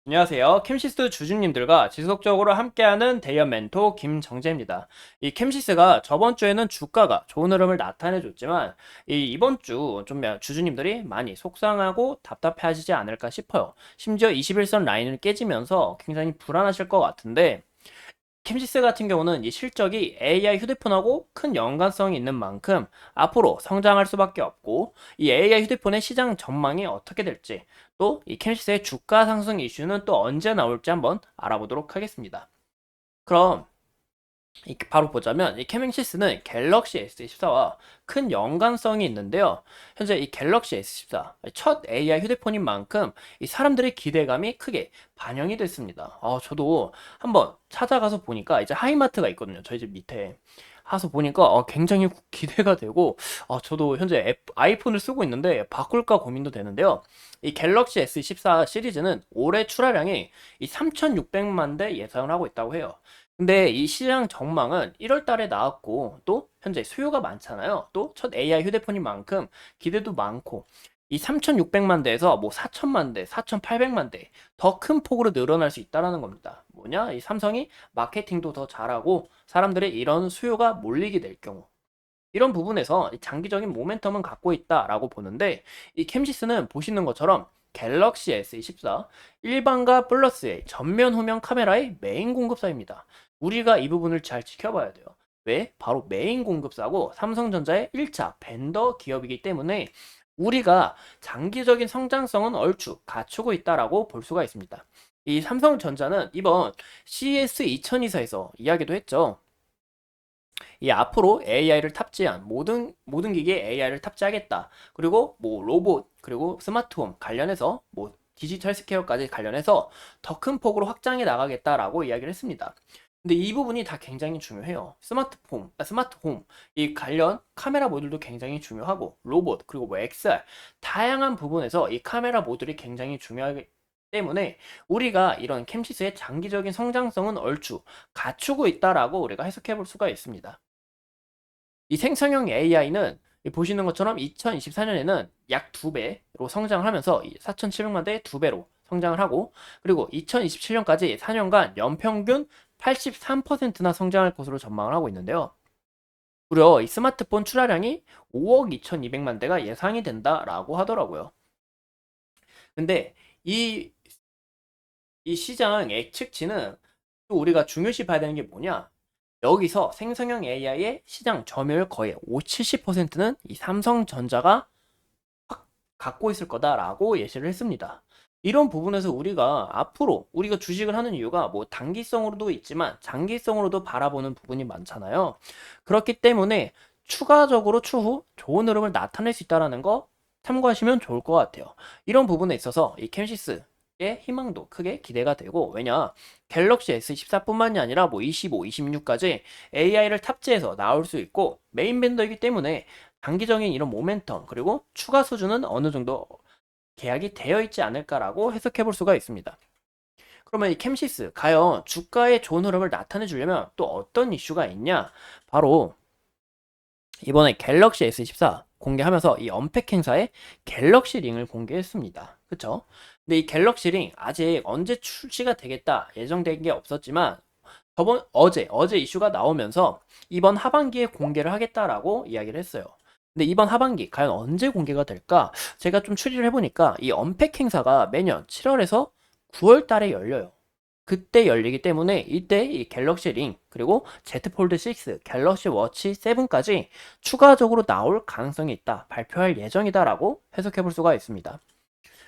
안녕하세요. 캠시스 주주님들과 지속적으로 함께하는 대연 멘토 김정재입니다. 이 캠시스가 저번 주에는 주가가 좋은 흐름을 나타내줬지만 이번 주 좀 주주님들이 많이 속상하고 답답해하시지 않을까 싶어요. 심지어 21선 라인을 깨지면서 굉장히 불안하실 것 같은데 캠시스 같은 경우는 이 실적이 AI 휴대폰하고 큰 연관성이 있는 만큼 앞으로 성장할 수밖에 없고 이 AI 휴대폰의 시장 전망이 어떻게 될지 또 이 캠시스의 주가 상승 이슈는 또 언제 나올지 한번 알아보도록 하겠습니다. 그럼 바로 보자면 이 캠싱시스는 갤럭시 S14와 큰 연관성이 있는데요. 현재 이 갤럭시 S14 첫 AI 휴대폰인 만큼 이 사람들의 기대감이 크게 반영이 됐습니다. 저도 한번 찾아가서 보니까 이제 하이마트가 있거든요. 저희 집 밑에. 가서 보니까 굉장히 기대가 되고 저도 현재 아이폰을 쓰고 있는데 바꿀까 고민도 되는데요. 이 갤럭시 S14 시리즈는 올해 출하량이 이 3,600만 대 예상을 하고 있다고 해요. 근데 이 시장 전망은 1월 달에 나왔고 또 현재 수요가 많잖아요. 또 첫 AI 휴대폰인 만큼 기대도 많고 이 3,600만 대에서 뭐 4천만 대, 4,800만 대 더 큰 폭으로 늘어날 수 있다라는 겁니다. 뭐냐? 이 삼성이 마케팅도 더 잘하고 사람들의 이런 수요가 몰리게 될 경우 이런 부분에서 장기적인 모멘텀은 갖고 있다라고 보는데 이 캠시스는 보시는 것처럼 갤럭시 S24 일반과 플러스의 전면 후면 카메라의 메인 공급사입니다. 우리가 이 부분을 잘 지켜봐야 돼요. 왜? 바로 메인 공급사고 삼성전자의 1차 벤더 기업이기 때문에 우리가 장기적인 성장성은 얼추 갖추고 있다라고 볼 수가 있습니다. 이 삼성전자는 이번 CES 2024에서 이야기도 했죠. 이 앞으로 AI를 탑재한 모든 기기에 AI를 탑재하겠다. 그리고 뭐 로봇 그리고 스마트홈 관련해서 뭐 디지털 스퀘어까지 관련해서 더 큰 폭으로 확장해 나가겠다라고 이야기를 했습니다. 근데 이 부분이 다 굉장히 중요해요. 스마트홈 이 관련 카메라 모듈도 굉장히 중요하고 로봇 그리고 뭐 XR 다양한 부분에서 이 카메라 모듈이 굉장히 중요하기 때문에 우리가 이런 캠시스의 장기적인 성장성은 얼추 갖추고 있다라고 우리가 해석해 볼 수가 있습니다. 이 생성형 AI는 보시는 것처럼 2024년에는 약 2배로 성장을 하면서 4,700만 대의 2배로 성장을 하고 그리고 2027년까지 4년간 연평균 83%나 성장할 것으로 전망을 하고 있는데요. 무려 이 스마트폰 출하량이 5억 2,200만 대가 예상이 된다라고 하더라고요. 근데 이, 이 시장 예측치는 또 우리가 중요시 봐야 되는 게 뭐냐? 여기서 생성형 AI의 시장 점유율 거의 70%는 이 삼성전자가 갖고 있을 거다라고 예시를 했습니다. 이런 부분에서 우리가 앞으로 우리가 주식을 하는 이유가 뭐 단기성으로도 있지만 장기성으로도 바라보는 부분이 많잖아요. 그렇기 때문에 추가적으로 추후 좋은 흐름을 나타낼 수 있다는 거 참고하시면 좋을 것 같아요. 이런 부분에 있어서 이 캠시스 의 희망도 크게 기대가 되고 왜냐 갤럭시 S14뿐만이 아니라 뭐 25, 26까지 AI를 탑재해서 나올 수 있고 메인 벤더이기 때문에 단기적인 이런 모멘텀 그리고 추가 수준은 어느 정도 계약이 되어 있지 않을까라고 해석해 볼 수가 있습니다. 그러면 이 캠시스 과연 주가의 좋은 흐름을 나타내 주려면 또 어떤 이슈가 있냐? 바로 이번에 갤럭시 S14 공개하면서 이 언팩 행사에 갤럭시 링을 공개했습니다. 그쵸? 근데 이 갤럭시 링 아직 언제 출시가 되겠다 예정된 게 없었지만 어제 이슈가 나오면서 이번 하반기에 공개를 하겠다라고 이야기를 했어요. 근데 이번 하반기 과연 언제 공개가 될까? 제가 좀 추리를 해보니까 이 언팩 행사가 매년 7월에서 9월 달에 열려요. 그때 열리기 때문에 이때 이 갤럭시 링 그리고 Z 폴드 6, 갤럭시 워치 7까지 추가적으로 나올 가능성이 있다. 발표할 예정이다라고 해석해 볼 수가 있습니다.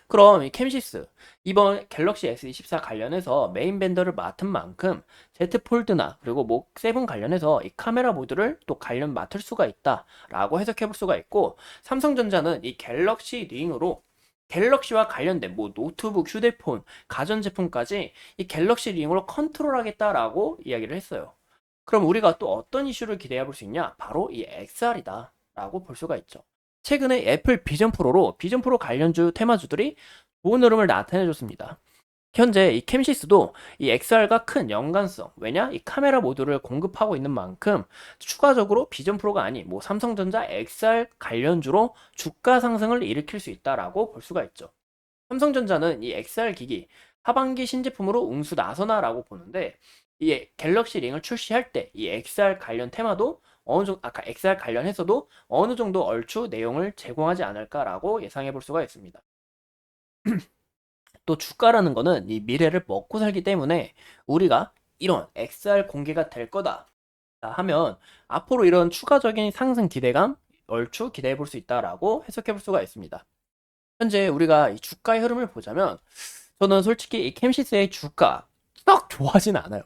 그럼 이 캠시스 이번 갤럭시 S24 관련해서 메인 벤더를 맡은 만큼 Z 폴드나 그리고 목7 관련해서 이 카메라 모듈을 또 관련 맡을 수가 있다라고 해석해 볼 수가 있고 삼성전자는 이 갤럭시 링으로 갤럭시와 관련된 뭐 노트북, 휴대폰, 가전제품까지 이 갤럭시 링으로 컨트롤하겠다라고 이야기를 했어요. 그럼 우리가 또 어떤 이슈를 기대해 볼 수 있냐? 바로 이 XR이다 라고 볼 수가 있죠. 최근에 애플 비전 프로로 비전 프로 관련주 테마주들이 좋은 흐름을 나타내줬습니다. 현재 이 캠시스도 이 XR과 큰 연관성, 왜냐? 이 카메라 모듈을 공급하고 있는 만큼 추가적으로 비전 프로가 아닌 뭐 삼성전자 XR 관련주로 주가 상승을 일으킬 수 있다라고 볼 수가 있죠. 삼성전자는 이 XR 기기 하반기 신제품으로 응수 나서나라고 보는데 이 갤럭시 링을 출시할 때 이 XR 관련 테마도 어느 정도 아까 XR 관련해서도 어느 정도 얼추 내용을 제공하지 않을까라고 예상해 볼 수가 있습니다. 또 주가라는 거는 이 미래를 먹고 살기 때문에 우리가 이런 XR 공개가 될 거다 하면 앞으로 이런 추가적인 상승 기대감 얼추 기대해 볼 수 있다라고 해석해 볼 수가 있습니다. 현재 우리가 이 주가의 흐름을 보자면 저는 솔직히 이 캠시스의 주가 썩 좋아하진 않아요.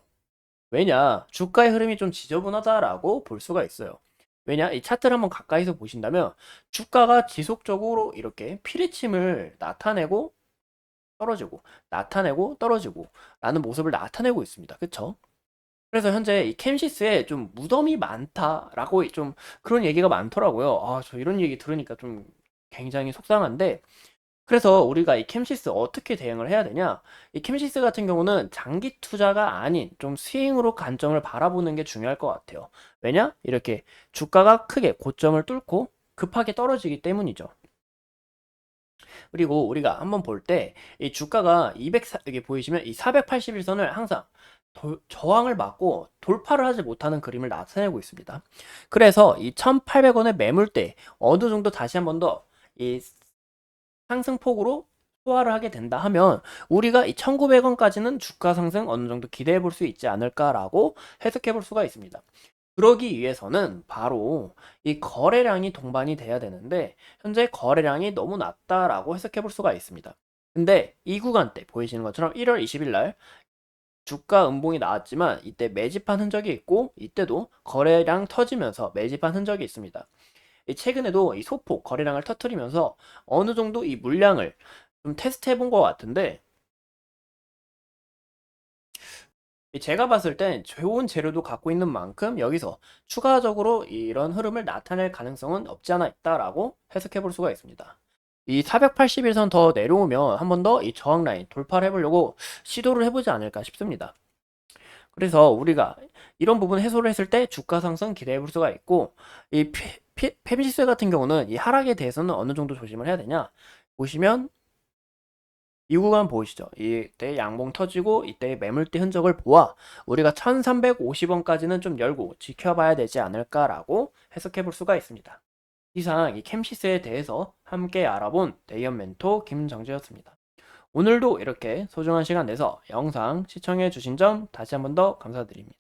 왜냐? 주가의 흐름이 좀 지저분하다라고 볼 수가 있어요. 왜냐? 이 차트를 한번 가까이서 보신다면 주가가 지속적으로 이렇게 피리침을 나타내고 떨어지고 나타내고 떨어지고 라는 모습을 나타내고 있습니다. 그쵸? 그래서 현재 이 캠시스에 좀 무덤이 많다라고 좀 그런 얘기가 많더라고요. 아, 저 이런 얘기 들으니까 좀 굉장히 속상한데 그래서 우리가 이 캠시스 어떻게 대응을 해야 되냐? 이 캠시스 같은 경우는 장기 투자가 아닌 좀 스윙으로 관점을 바라보는 게 중요할 것 같아요. 왜냐? 이렇게 주가가 크게 고점을 뚫고 급하게 떨어지기 때문이죠. 그리고 우리가 한번 볼 때 이 주가가 200 여기 보이시면 이 481선을 항상 저항을 맞고 돌파를 하지 못하는 그림을 나타내고 있습니다. 그래서 이 1,800원의 매물대 어느 정도 다시 한번 더 이 상승폭으로 소화를 하게 된다 하면 우리가 이 1,900원까지는 주가 상승 어느 정도 기대해 볼 수 있지 않을까라고 해석해 볼 수가 있습니다. 그러기 위해서는 바로 이 거래량이 동반이 돼야 되는데 현재 거래량이 너무 낮다라고 해석해 볼 수가 있습니다. 근데 이 구간대 보이시는 것처럼 1월 20일 날 주가 음봉이 나왔지만 이때 매집한 흔적이 있고 이때도 거래량 터지면서 매집한 흔적이 있습니다. 최근에도 이 소폭 거래량을 터뜨리면서 어느 정도 이 물량을 좀 테스트 해본 것 같은데 제가 봤을 땐 좋은 재료도 갖고 있는 만큼 여기서 추가적으로 이런 흐름을 나타낼 가능성은 없지 않아 있다라고 해석해 볼 수가 있습니다. 이 481선 더 내려오면 한 번 더 이 저항 라인 돌파를 해보려고 시도를 해보지 않을까 싶습니다. 그래서 우리가 이런 부분 해소를 했을 때 주가 상승 기대해 볼 수가 있고 이 페미시스 같은 경우는 이 하락에 대해서는 어느 정도 조심을 해야 되냐 보시면 이 구간 보이시죠? 이때 양봉 터지고 이때 매물대 흔적을 보아 우리가 1350원까지는 좀 열고 지켜봐야 되지 않을까라고 해석해 볼 수가 있습니다. 이상 이 캠시스에 대해서 함께 알아본 대연 멘토 김정재였습니다. 오늘도 이렇게 소중한 시간 내서 영상 시청해 주신 점 다시 한번 더 감사드립니다.